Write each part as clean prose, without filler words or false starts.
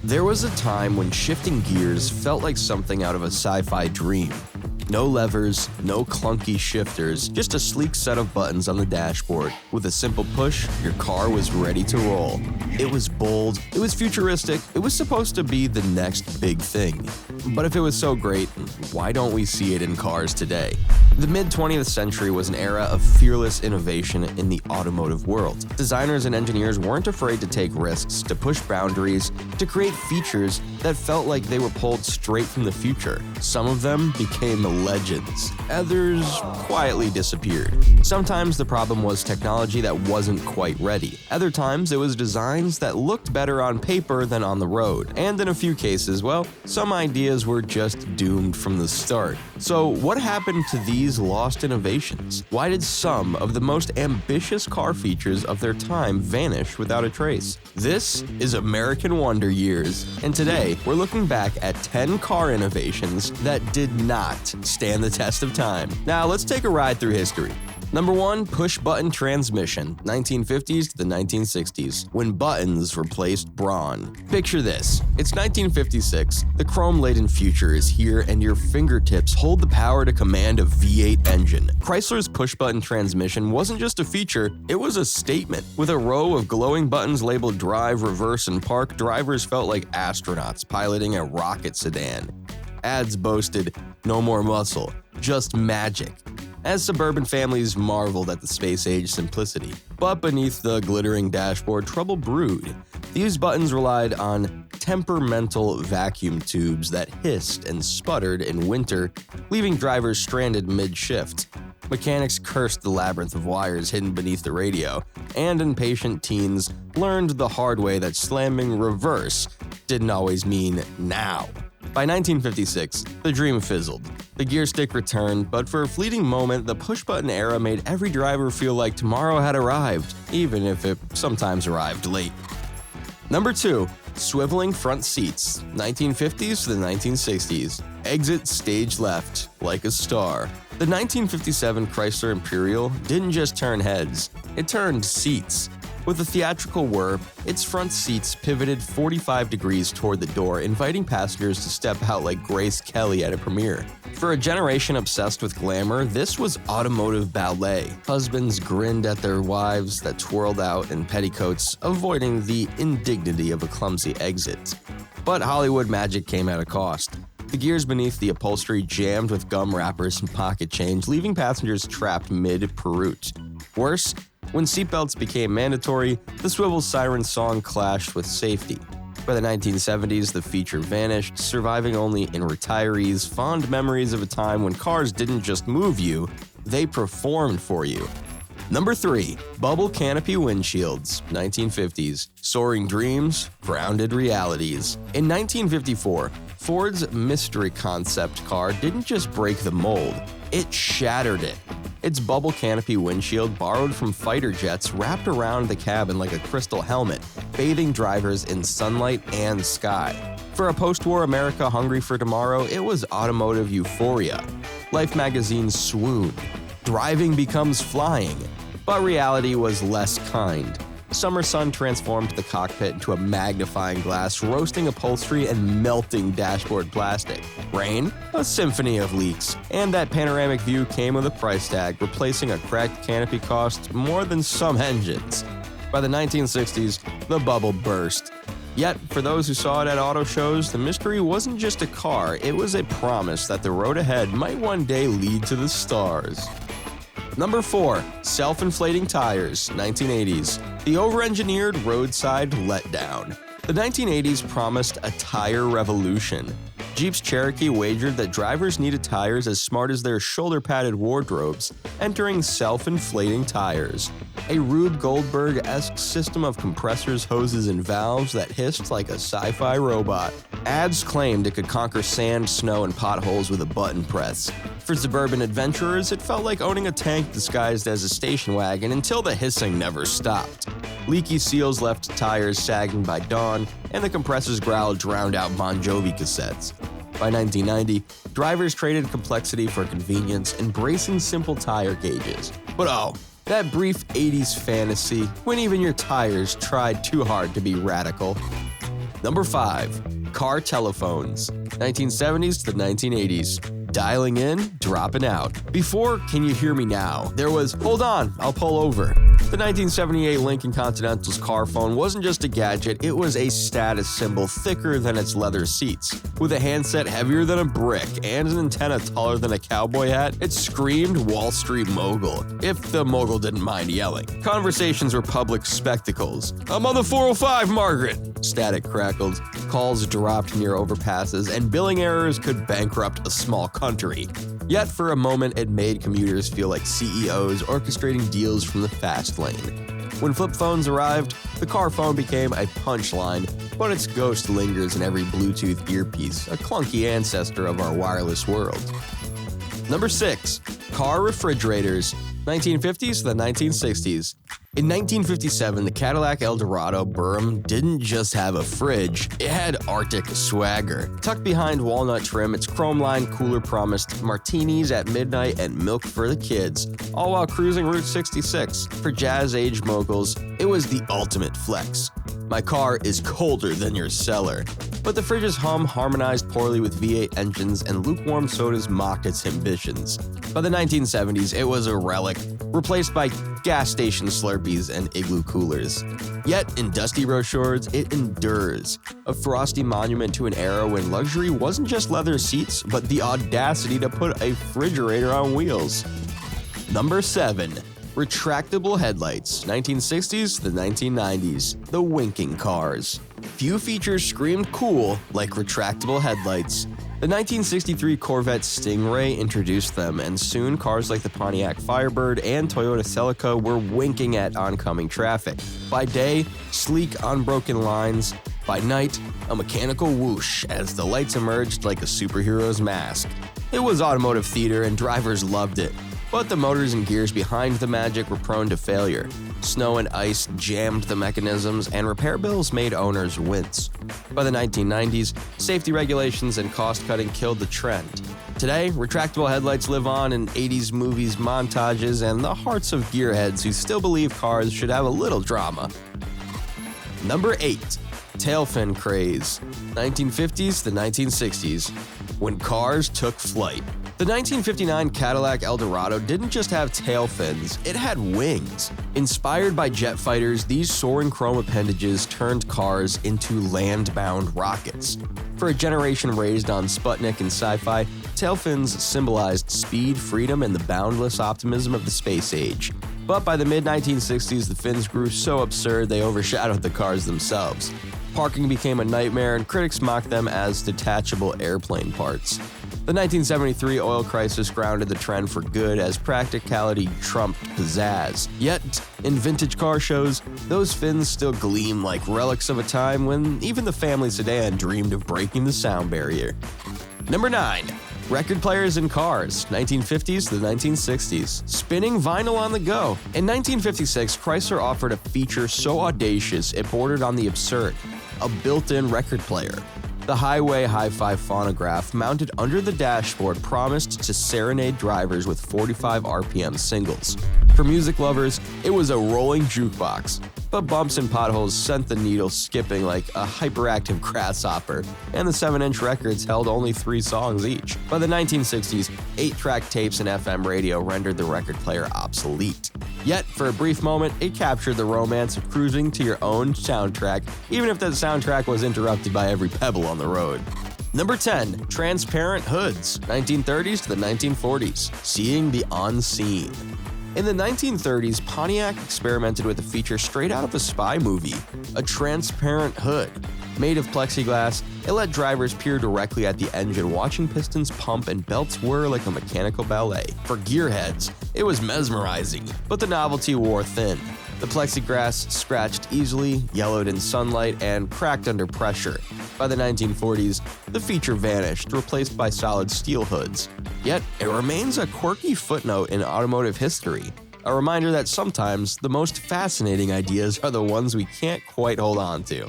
There was a time when shifting gears felt like something out of a sci-fi dream. No levers, no clunky shifters, just a sleek set of buttons on the dashboard. With a simple push, your car was ready to roll. It was bold, it was futuristic, it was supposed to be the next big thing. But if it was so great, why don't we see it in cars today? The mid-20th century was an era of fearless innovation in the automotive world. Designers and engineers weren't afraid to take risks, to push boundaries, to create features that felt like they were pulled straight from the future. Some of them became legends. Others quietly disappeared. Sometimes the problem was technology that wasn't quite ready. Other times it was designs that looked better on paper than on the road. And in a few cases, well, some ideas were just doomed from the start. So what happened to these lost innovations? Why did some of the most ambitious car features of their time vanish without a trace? This is American Wonder Years, and today we're looking back at 10 car innovations that did not stand the test of time. Now let's take a ride through history. Number 1, push-button transmission, 1950s to the 1960s, when buttons replaced brawn. Picture this. It's 1956, the chrome-laden future is here and your fingertips hold the power to command a V8 engine. Chrysler's push-button transmission wasn't just a feature, it was a statement. With a row of glowing buttons labeled drive, reverse, and park, drivers felt like astronauts piloting a rocket sedan. Ads boasted, no more muscle, just magic, as suburban families marveled at the space-age simplicity. But beneath the glittering dashboard, trouble brewed. These buttons relied on temperamental vacuum tubes that hissed and sputtered in winter, leaving drivers stranded mid-shift. Mechanics cursed the labyrinth of wires hidden beneath the radio, and impatient teens learned the hard way that slamming reverse didn't always mean now. By 1956, the dream fizzled. The gear stick returned, but for a fleeting moment, the push-button era made every driver feel like tomorrow had arrived, even if it sometimes arrived late. Number 2, swiveling front seats, 1950s to the 1960s. Exit stage left, like a star. The 1957 Chrysler Imperial didn't just turn heads, it turned seats. With a theatrical whir, its front seats pivoted 45 degrees toward the door, inviting passengers to step out like Grace Kelly at a premiere. For a generation obsessed with glamour, this was automotive ballet. Husbands grinned at their wives that twirled out in petticoats, avoiding the indignity of a clumsy exit. But Hollywood magic came at a cost. The gears beneath the upholstery jammed with gum wrappers and pocket change, leaving passengers trapped mid-peroot. Worse, when seatbelts became mandatory, the swivel siren song clashed with safety. By the 1970s, the feature vanished, surviving only in retirees' fond memories of a time when cars didn't just move you, they performed for you. Number 3, bubble canopy windshields, 1950s. Soaring dreams, grounded realities. In 1954, Ford's mystery concept car didn't just break the mold, it shattered it. Its bubble canopy windshield, borrowed from fighter jets, wrapped around the cabin like a crystal helmet, bathing drivers in sunlight and sky. For a post-war America hungry for tomorrow, it was automotive euphoria. Life magazine swooned. Driving becomes flying. But reality was less kind. Summer sun transformed the cockpit into a magnifying glass, roasting upholstery and melting dashboard plastic. Rain? A symphony of leaks. And that panoramic view came with a price tag, replacing a cracked canopy cost more than some engines. By the 1960s, the bubble burst. Yet, for those who saw it at auto shows, the mystery wasn't just a car, it was a promise that the road ahead might one day lead to the stars. Number 4, self-inflating tires, 1980s. The over-engineered roadside letdown. The 1980s promised a tire revolution. Jeep's Cherokee wagered that drivers needed tires as smart as their shoulder-padded wardrobes, entering self-inflating tires. A Rube Goldberg-esque system of compressors, hoses, and valves that hissed like a sci-fi robot. Ads claimed it could conquer sand, snow, and potholes with a button press. For suburban adventurers, it felt like owning a tank disguised as a station wagon until the hissing never stopped. Leaky seals left tires sagging by dawn, and the compressor's growl drowned out Bon Jovi cassettes. By 1990, drivers traded complexity for convenience, embracing simple tire gauges. But oh, that brief 80s fantasy when even your tires tried too hard to be radical. Number 5. Car telephones, 1970s to the 1980s. Dialing in, dropping out. Before Can You Hear Me Now, there was Hold On, I'll Pull Over. The 1978 Lincoln Continental's car phone wasn't just a gadget, it was a status symbol thicker than its leather seats. With a handset heavier than a brick and an antenna taller than a cowboy hat, it screamed Wall Street mogul, if the mogul didn't mind yelling. Conversations were public spectacles. I'm on the 405, Margaret! Static crackled, calls dropped near overpasses, and billing errors could bankrupt a small country. Yet for a moment it made commuters feel like CEOs orchestrating deals from the fast lane. When flip phones arrived, the car phone became a punchline, but its ghost lingers in every Bluetooth earpiece, a clunky ancestor of our wireless world. Number 6. Car refrigerators, 1950s to the 1960s. In 1957, the Cadillac Eldorado Burrum didn't just have a fridge, it had Arctic swagger. Tucked behind walnut trim, its chrome-lined cooler promised martinis at midnight and milk for the kids, all while cruising Route 66. For jazz-age moguls, it was the ultimate flex. My car is colder than your cellar. But the fridge's hum harmonized poorly with V8 engines, and lukewarm sodas mocked its ambitions. By the 1970s, it was a relic, replaced by gas station Slurpees and igloo coolers. Yet, in dusty brochures, it endures, a frosty monument to an era when luxury wasn't just leather seats, but the audacity to put a refrigerator on wheels. Number 7. Retractable headlights, 1960s to the 1990s. The winking cars. Few features screamed cool like retractable headlights. The 1963 Corvette Stingray introduced them, and soon cars like the Pontiac Firebird and Toyota Celica were winking at oncoming traffic. By day, sleek, unbroken lines. By night, a mechanical whoosh as the lights emerged like a superhero's mask. It was automotive theater and drivers loved it. But the motors and gears behind the magic were prone to failure. Snow and ice jammed the mechanisms, and repair bills made owners wince. By the 1990s, safety regulations and cost-cutting killed the trend. Today, retractable headlights live on in 80s movies montages and the hearts of gearheads who still believe cars should have a little drama. Number 8. Tailfin Craze, 1950s to 1960s. When cars took flight. The 1959 Cadillac Eldorado didn't just have tail fins, it had wings. Inspired by jet fighters, these soaring chrome appendages turned cars into land-bound rockets. For a generation raised on Sputnik and sci-fi, tail fins symbolized speed, freedom, and the boundless optimism of the space age. But by the mid-1960s, the fins grew so absurd they overshadowed the cars themselves. Parking became a nightmare, and critics mocked them as detachable airplane parts. The 1973 oil crisis grounded the trend for good as practicality trumped pizzazz. Yet, in vintage car shows, those fins still gleam like relics of a time when even the family sedan dreamed of breaking the sound barrier. Number 9. Record players in cars, 1950s to the 1960s. Spinning vinyl on the go. In 1956, Chrysler offered a feature so audacious it bordered on the absurd: a built-in record player. The Highway Hi-Fi phonograph mounted under the dashboard promised to serenade drivers with 45 RPM singles. For music lovers, it was a rolling jukebox, but bumps and potholes sent the needle skipping like a hyperactive grasshopper, and the 7-inch records held only 3 songs each. By the 1960s, 8-track tapes and FM radio rendered the record player obsolete. Yet, for a brief moment, it captured the romance of cruising to your own soundtrack, even if that soundtrack was interrupted by every pebble on the road. Number 10. Transparent hoods, 1930s to the 1940s. Seeing the unseen. In the 1930s, Pontiac experimented with a feature straight out of a spy movie: a transparent hood. Made of plexiglass, it let drivers peer directly at the engine, watching pistons pump and belts whir like a mechanical ballet. For gearheads, it was mesmerizing, but the novelty wore thin. The plexiglass scratched easily, yellowed in sunlight, and cracked under pressure. By the 1940s, the feature vanished, replaced by solid steel hoods. Yet, it remains a quirky footnote in automotive history. A reminder that sometimes the most fascinating ideas are the ones we can't quite hold on to.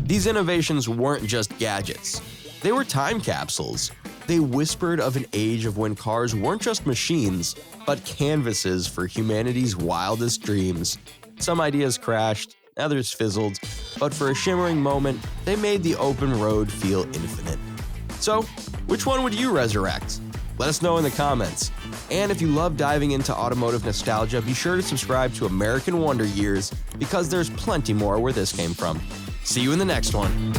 These innovations weren't just gadgets. They were time capsules. They whispered of an age of when cars weren't just machines, but canvases for humanity's wildest dreams. Some ideas crashed, others fizzled, but for a shimmering moment, they made the open road feel infinite. So, which one would you resurrect? Let us know in the comments. And if you love diving into automotive nostalgia, be sure to subscribe to American Wonder Years because there's plenty more where this came from. See you in the next one.